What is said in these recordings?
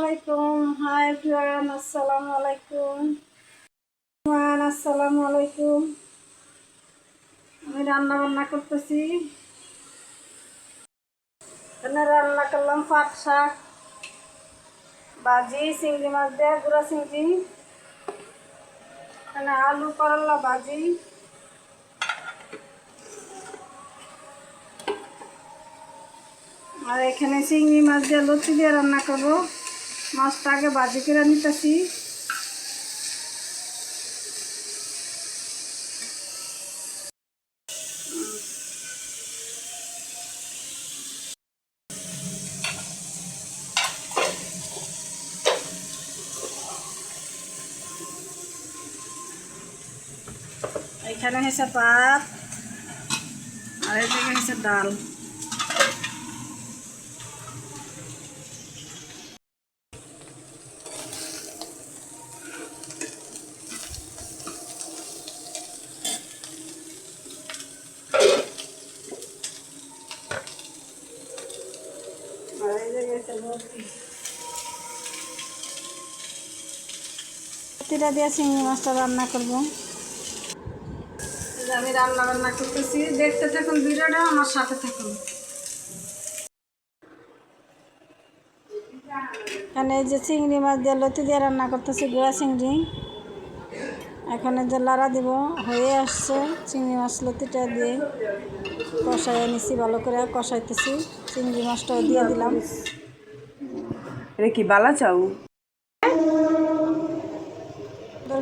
আলাইকুম। Hi everyone, আসসালামু আলাইকুম। আসসালামু আলাইকুম। আমি রান্না বান্না করতেছি। এখানে রান্না করলাম পাট শাক ভাজি, চিংড়ি মাছ দিয়ে গুঁড়া চিংড়ি, এখানে আলু করলা ভাজি, আর এখানে চিংড়ি মাছ দিয়ে লতি দিয়ে রান্না করবো। মাছটা আগে ভাজি করে নিতেছি। এখানে হয়েছে ভাত, আর এদিকে হয়েছে ডাল। আর এই যে গেছে লতিটা দিয়ে চিংড়ি মাছটা রান্না করবো। আমি রান্না বান্না করতেছি, দেখতে থাকুন ভিডিওটা, আমার সাথে থাকুন। এখানে এই যে চিংড়ি মাছ দিয়ে লতি দিয়ে রান্না করতেছি, গুঁড়া চিংড়ি। এখানে যে লাড়া দিব হয়ে আসছে, চিংড়ি মাছ লতিটা দিয়ে কষাই নিছি, ভালো করে কষাইতেছি। চিংড়ি মাছটাও দিয়ে দিলাম। এটা কি বালা চাউ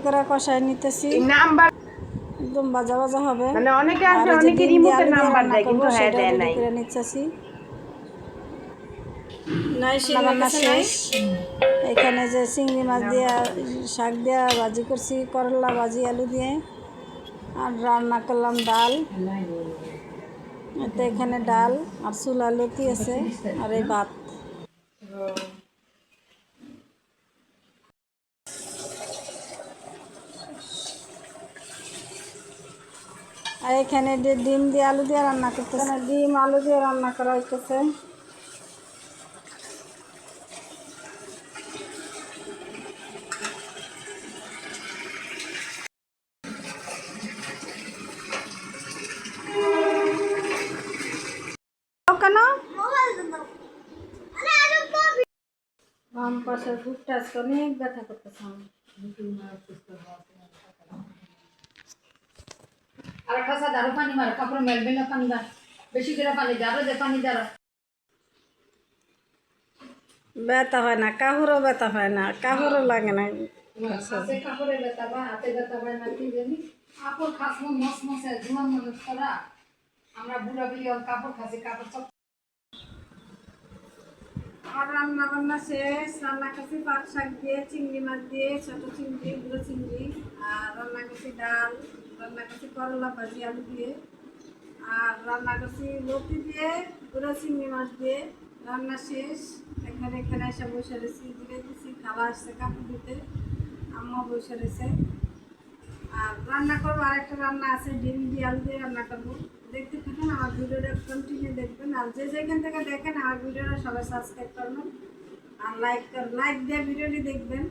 করে কষাই নিতেছি, নাম্বার একদম ভাজা ভাজা হবে। মানে অনেকে আর আছে এই যে অনেকে ডিম দিয়ে রিমোটে আলু দিয়ে নাম্বার রান্না দেয় করবো, কিন্তু হ্যাঁ সেটাও দেয় রেডি নাই। করে নিচ্ছি। রান্না শেষ। এখানে যে চিংড়ি মাছ দিয়ে শাক দিয়ে ভাজি করছি, করলা ভাজি আলু দিয়ে, আর রান্না করলাম ডাল। এতে এখানে ডাল আর চুলা লতি আছে, আর এই ভাত। আর এখানে ডিম দিয়ে আলু দিয়ে রান্না করতেছে, ডিম আলু দিয়ে রান্না করা হইতেছে। কেন বাম পাশের বুকটা আজকে অনেক ব্যথা করতেছে। আর কাছে দারো পানি মার, কাপড় মেলবে না, পানি দাও বেশি করে, পানি দাও, যে পানি দাও। ব্যথা হয় না, কাপড়ও ব্যথা হয় না, কাপড়ও লাগে না। হাতে কাপড়ে ব্যথা বা হাতে ব্যথা হয় না, কি জানি কাপড় খাসবো মস মসে জুয়ান মানুষ করা। আমরা বুড়া বুড়ি কাপড় খাসি, কাপড় সব। আর রান্না বান্না শেষ। রান্না করছি পাট শাক দিয়ে, চিংড়ি মাছ দিয়ে, ছোট চিংড়ি, গুঁড়ো চিংড়ি, আর রান্না করছি ডাল, রান্না করছি করলা ভাজি আলু দিয়ে, আর রান্না করছি লতি দিয়ে, গুঁড়ো চিংড়ি মাছ দিয়ে। রান্না শেষ। এখানে এসে বসে রয়েছি, দিয়ে দিচ্ছি। খালা আসছে কাপড় দিতে, আম্মা বসে রয়েছে। আর রান্না করবো, আরেকটা রান্না আছে, ডিম দিয়ে আলু দিয়ে রান্না করবো। দেখতে থাকুন, আমার ভিডিওটা কন্টিনিউ দেখবেন। আর যে যেখান থেকে দেখেন আমার ভিডিওটা সবাই সাবস্ক্রাইব করবেন আর লাইক দিয়ে ভিডিওটি দেখবেন।